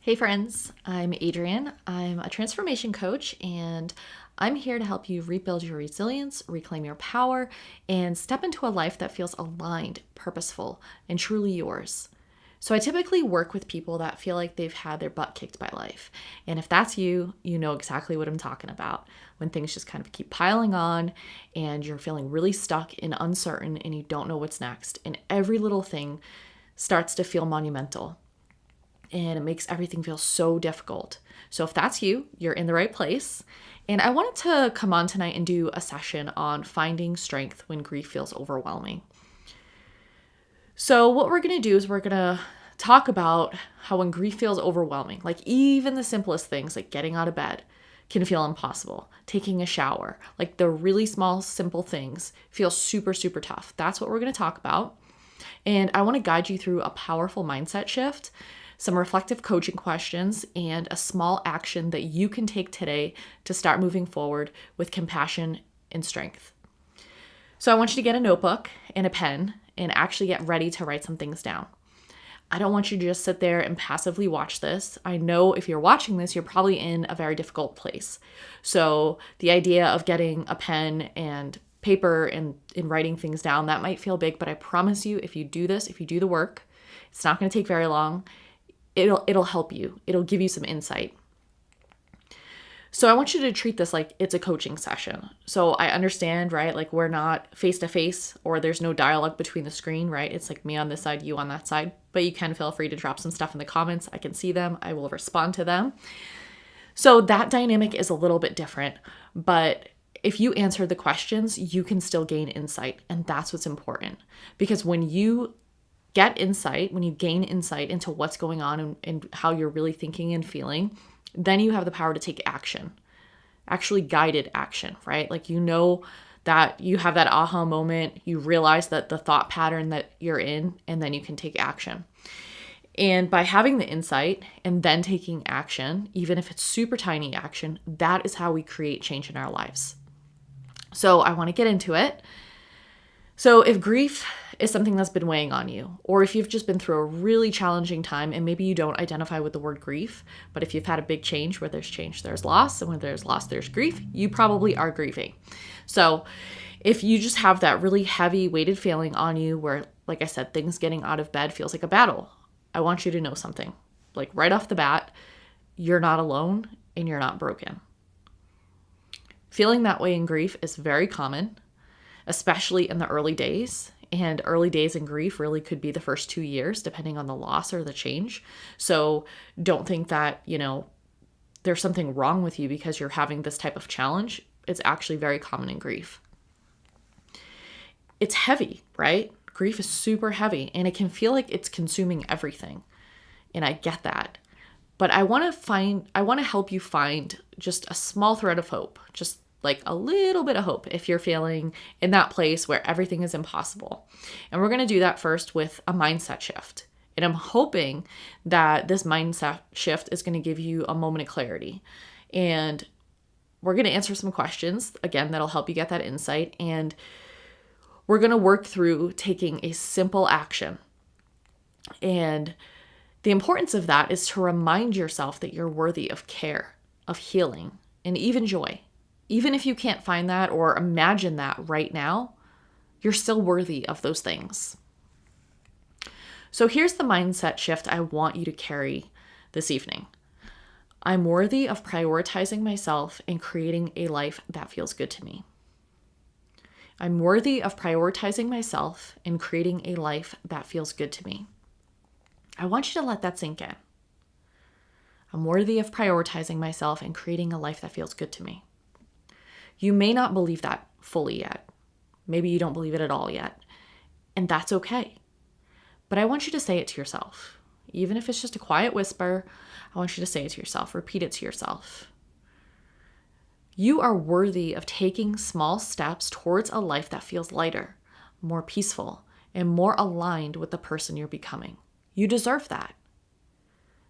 Hey friends, I'm Adrienne. I'm a transformation coach and I'm here to help you rebuild your resilience, reclaim your power, and step into a life that feels aligned, purposeful, and truly yours. So I typically work with people that feel like they've had their butt kicked by life. And if that's you, you know exactly what I'm talking about. When things just kind of keep piling on and you're feeling really stuck and uncertain and you don't know what's next, and every little thing starts to feel monumental and it makes everything feel so difficult. So if that's you, you're in the right place. And I wanted to come on tonight and do a session on finding strength when grief feels overwhelming. So what we're going to do is we're going to talk about how when grief feels overwhelming, like even the simplest things like getting out of bed can feel impossible. Taking a shower, like the really small, simple things feel super, super tough. That's what we're going to talk about. And I want to guide you through a powerful mindset shift, some reflective coaching questions, and a small action that you can take today to start moving forward with compassion and strength. So I want you to get a notebook and a pen and actually get ready to write some things down. I don't want you to just sit there and passively watch this. I know if you're watching this, you're probably in a very difficult place. So the idea of getting a pen and paper and writing things down, that might feel big, but I promise you, if you do this, if you do the work, it's not going to take very long. It'll help you. It'll give you some insight. So I want you to treat this like it's a coaching session. So I understand, right? Like we're not face to face or there's no dialogue between the screen, right? It's like me on this side, you on that side, but you can feel free to drop some stuff in the comments. I can see them. I will respond to them. So that dynamic is a little bit different, but if you answer the questions, you can still gain insight. And that's what's important, because when you get insight, when you gain insight into what's going on and how you're really thinking and feeling, then you have the power to take action, actually guided action, right? Like you know that you have that aha moment, you realize that the thought pattern that you're in, and then you can take action. And by having the insight and then taking action, even if it's super tiny action, that is how we create change in our lives. So I want to get into it. So if grief is something that's been weighing on you, or if you've just been through a really challenging time and maybe you don't identify with the word grief, but if you've had a big change, where there's change, there's loss, and when there's loss, there's grief, you probably are grieving. So if you just have that really heavy weighted feeling on you where, like I said, things getting out of bed feels like a battle, I want you to know something. Like right off the bat, you're not alone and you're not broken. Feeling that way in grief is very common, especially in the early days. And early days in grief really could be the first 2 years, depending on the loss or the change. So don't think that, there's something wrong with you because you're having this type of challenge. It's actually very common in grief. It's heavy, right? Grief is super heavy and it can feel like it's consuming everything. And I get that. But I want to help you find just a small thread of hope, just like a little bit of hope if you're feeling in that place where everything is impossible. And we're going to do that first with a mindset shift. And I'm hoping that this mindset shift is going to give you a moment of clarity. And we're going to answer some questions, again, that'll help you get that insight. And we're going to work through taking a simple action. And the importance of that is to remind yourself that you're worthy of care, of healing, and even joy. Even if you can't find that or imagine that right now, you're still worthy of those things. So here's the mindset shift I want you to carry this evening. I'm worthy of prioritizing myself and creating a life that feels good to me. I'm worthy of prioritizing myself and creating a life that feels good to me. I want you to let that sink in. I'm worthy of prioritizing myself and creating a life that feels good to me. You may not believe that fully yet. Maybe you don't believe it at all yet. And that's okay. But I want you to say it to yourself. Even if it's just a quiet whisper, I want you to say it to yourself. Repeat it to yourself. You are worthy of taking small steps towards a life that feels lighter, more peaceful, and more aligned with the person you're becoming. You deserve that.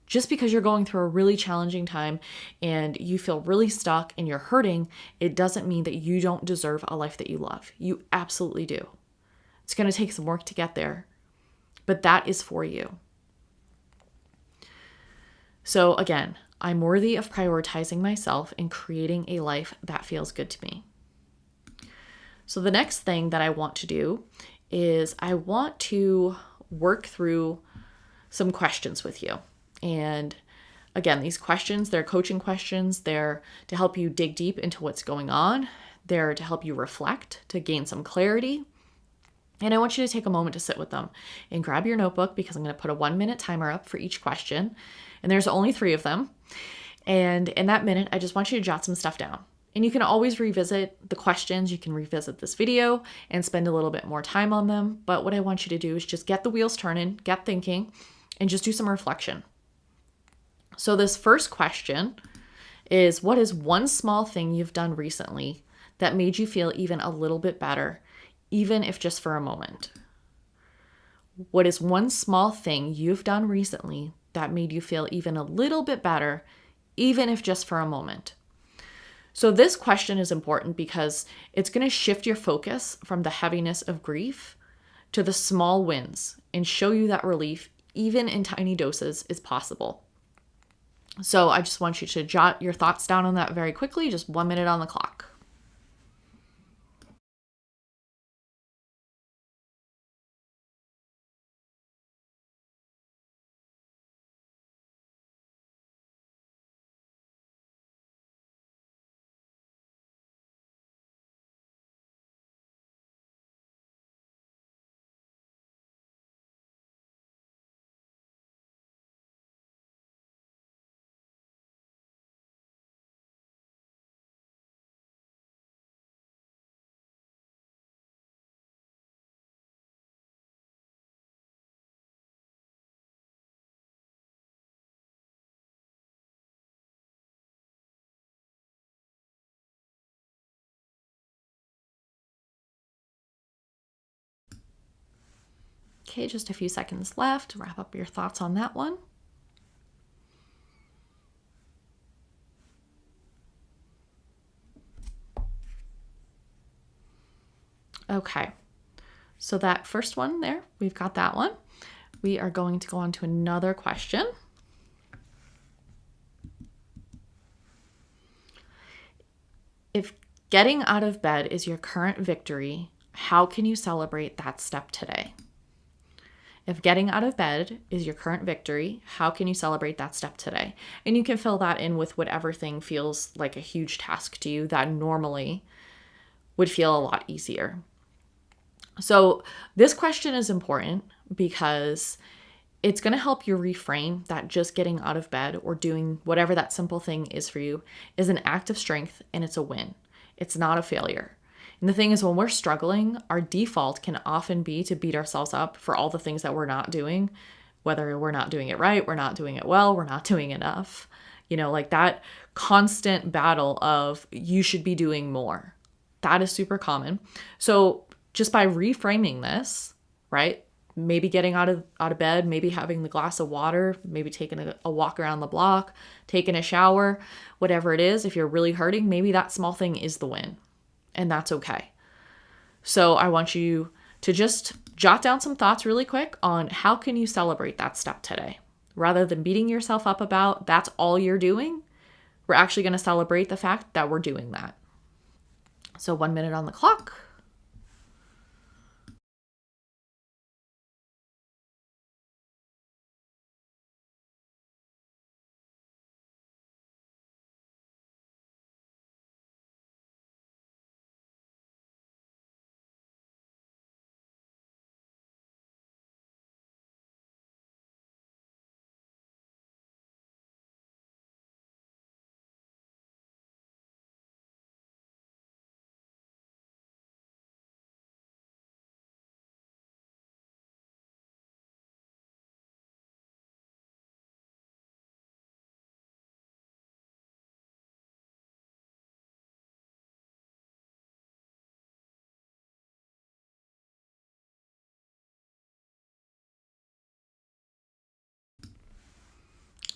Just because you're going through a really challenging time and you feel really stuck and you're hurting, it doesn't mean that you don't deserve a life that you love. You absolutely do. It's going to take some work to get there, but that is for you. So again, I'm worthy of prioritizing myself and creating a life that feels good to me. So the next thing that I want to do is I want to work through some questions with you. And again, these questions, they're coaching questions. They're to help you dig deep into what's going on. They're to help you reflect, to gain some clarity. And I want you to take a moment to sit with them and grab your notebook, because I'm going to put a 1-minute timer up for each question. And there's only 3 of them. And in that minute, I just want you to jot some stuff down. And you can always revisit the questions. You can revisit this video and spend a little bit more time on them. But what I want you to do is just get the wheels turning, get thinking, and just do some reflection. So this first question is, what is one small thing you've done recently that made you feel even a little bit better, even if just for a moment? What is one small thing you've done recently that made you feel even a little bit better, even if just for a moment? So this question is important because it's going to shift your focus from the heaviness of grief to the small wins and show you that relief, even in tiny doses, is possible. So I just want you to jot your thoughts down on that very quickly, just 1 minute on the clock. Okay, just a few seconds left. Wrap up your thoughts on that one. Okay, so that first one there, we've got that one. We are going to go on to another question. If getting out of bed is your current victory, how can you celebrate that step today? If getting out of bed is your current victory, how can you celebrate that step today? And you can fill that in with whatever thing feels like a huge task to you that normally would feel a lot easier. So this question is important because it's going to help you reframe that just getting out of bed or doing whatever that simple thing is for you is an act of strength, and it's a win. It's not a failure. And the thing is, when we're struggling, our default can often be to beat ourselves up for all the things that we're not doing, whether we're not doing it right, we're not doing it well, we're not doing enough. Like that constant battle of you should be doing more. That is super common. So just by reframing this, right? Maybe getting out of bed, maybe having the glass of water, maybe taking a walk around the block, taking a shower, whatever it is. If you're really hurting, maybe that small thing is the win, and that's okay. So I want you to just jot down some thoughts really quick on how can you celebrate that step today. Rather than beating yourself up about that's all you're doing, we're actually going to celebrate the fact that we're doing that. So 1 minute on the clock.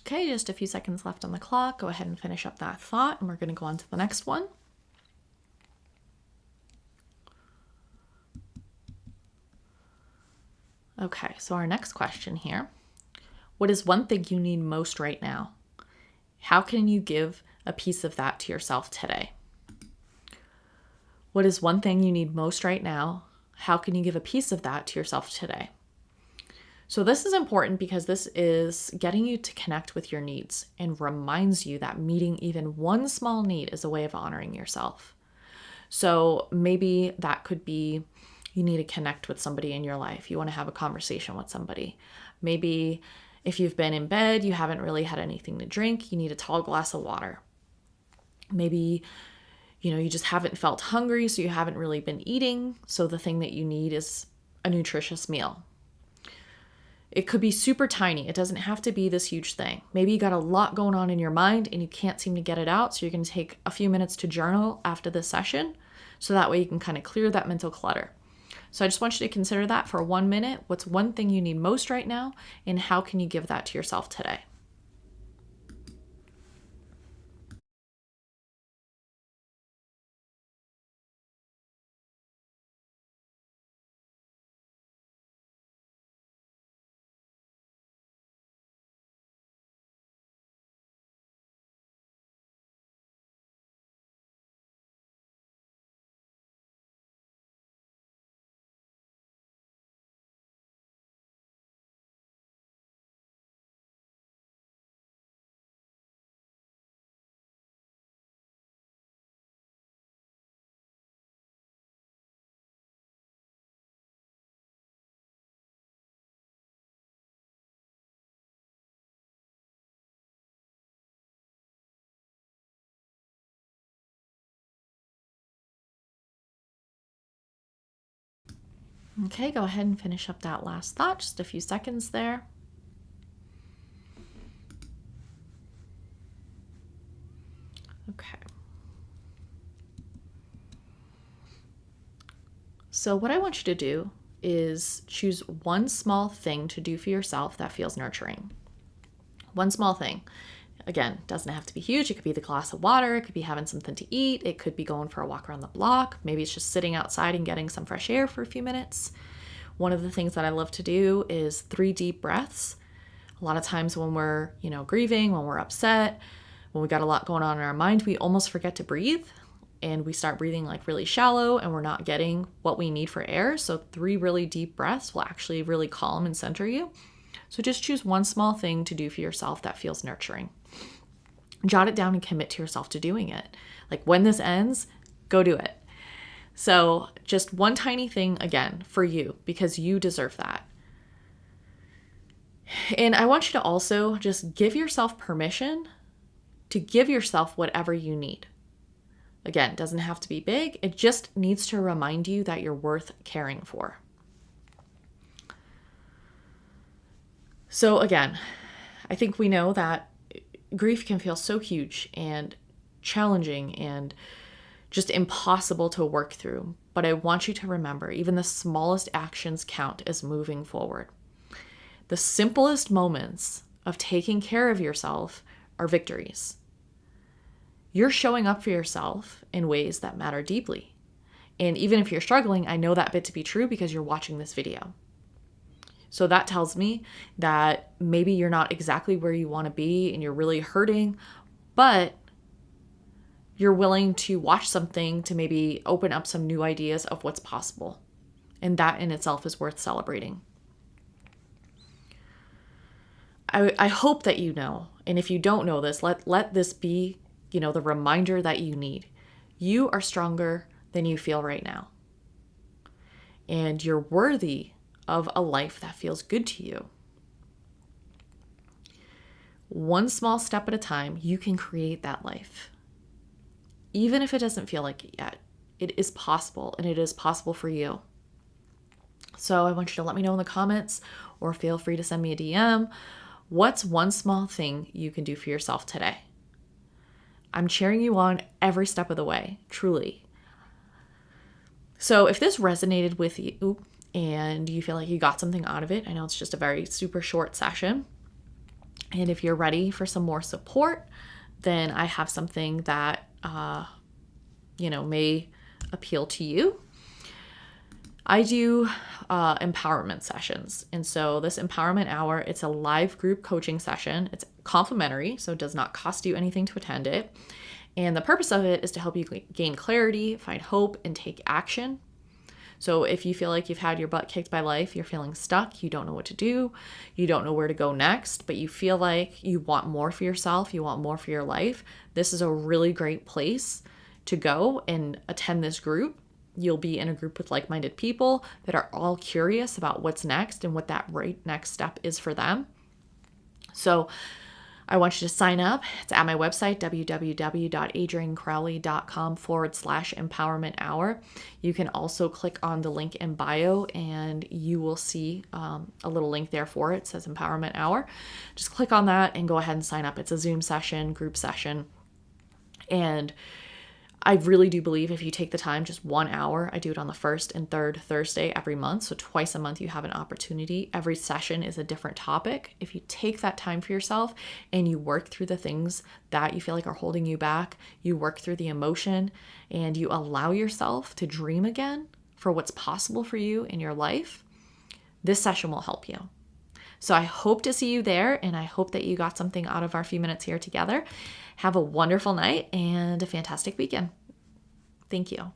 Okay, just a few seconds left on the clock. Go ahead and finish up that thought, and we're going to go on to the next one. Okay, so our next question here. What is one thing you need most right now? How can you give a piece of that to yourself today? What is one thing you need most right now? How can you give a piece of that to yourself today? So this is important because this is getting you to connect with your needs and reminds you that meeting even one small need is a way of honoring yourself. So maybe that could be you need to connect with somebody in your life. You want to have a conversation with somebody. Maybe if you've been in bed, you haven't really had anything to drink, you need a tall glass of water. Maybe, you just haven't felt hungry, so you haven't really been eating. So the thing that you need is a nutritious meal. It could be super tiny. It doesn't have to be this huge thing. Maybe you got a lot going on in your mind and you can't seem to get it out. So you're going to take a few minutes to journal after this session. So that way you can kind of clear that mental clutter. So I just want you to consider that for 1 minute. What's one thing you need most right now? And how can you give that to yourself today? Okay, go ahead and finish up that last thought. Just a few seconds there. Okay. So what I want you to do is choose one small thing to do for yourself that feels nurturing. One small thing. Again, doesn't have to be huge. It could be the glass of water. It could be having something to eat. It could be going for a walk around the block. Maybe it's just sitting outside and getting some fresh air for a few minutes. One of the things that I love to do is 3 deep breaths. A lot of times when we're, grieving, when we're upset, when we got a lot going on in our mind, we almost forget to breathe and we start breathing like really shallow and we're not getting what we need for air. So 3 really deep breaths will actually really calm and center you. So just choose one small thing to do for yourself that feels nurturing. Jot it down and commit to yourself to doing it. Like when this ends, go do it. So just one tiny thing again for you because you deserve that. And I want you to also just give yourself permission to give yourself whatever you need. Again, it doesn't have to be big. It just needs to remind you that you're worth caring for. So again, I think we know that grief can feel so huge and challenging and just impossible to work through. But I want you to remember, even the smallest actions count as moving forward. The simplest moments of taking care of yourself are victories. You're showing up for yourself in ways that matter deeply. And even if you're struggling, I know that bit to be true because you're watching this video. So that tells me that maybe you're not exactly where you want to be and you're really hurting, but you're willing to watch something to maybe open up some new ideas of what's possible. And that in itself is worth celebrating. I hope that you know, and if you don't know this, let this be, the reminder that you need. You are stronger than you feel right now. And you're worthy of a life that feels good to you. One small step at a time, you can create that life. Even if it doesn't feel like it yet, it is possible, and it is possible for you. So I want you to let me know in the comments or feel free to send me a DM. What's one small thing you can do for yourself today? I'm cheering you on every step of the way, truly. So if this resonated with you and you feel like you got something out of it, I know it's just a very super short session. And if you're ready for some more support, then I have something that, may appeal to you. I do empowerment sessions. And so this empowerment hour, it's a live group coaching session. It's complimentary, so it does not cost you anything to attend it. And the purpose of it is to help you gain clarity, find hope, and take action. So if you feel like you've had your butt kicked by life, you're feeling stuck, you don't know what to do, you don't know where to go next, but you feel like you want more for yourself, you want more for your life, this is a really great place to go and attend this group. You'll be in a group with like-minded people that are all curious about what's next and what that right next step is for them. So I want you to sign up. It's at my website, www.adriancrowley.com/empowerment hour. You can also click on the link in bio and you will see a little link there for it. It says Empowerment Hour. Just click on that and go ahead and sign up. It's a Zoom session, group session. And I really do believe if you take the time, just 1 hour, I do it on the first and third Thursday every month. So twice a month you have an opportunity. Every session is a different topic. If you take that time for yourself and you work through the things that you feel like are holding you back, you work through the emotion and you allow yourself to dream again for what's possible for you in your life, this session will help you. So I hope to see you there, and I hope that you got something out of our few minutes here together. Have a wonderful night and a fantastic weekend. Thank you.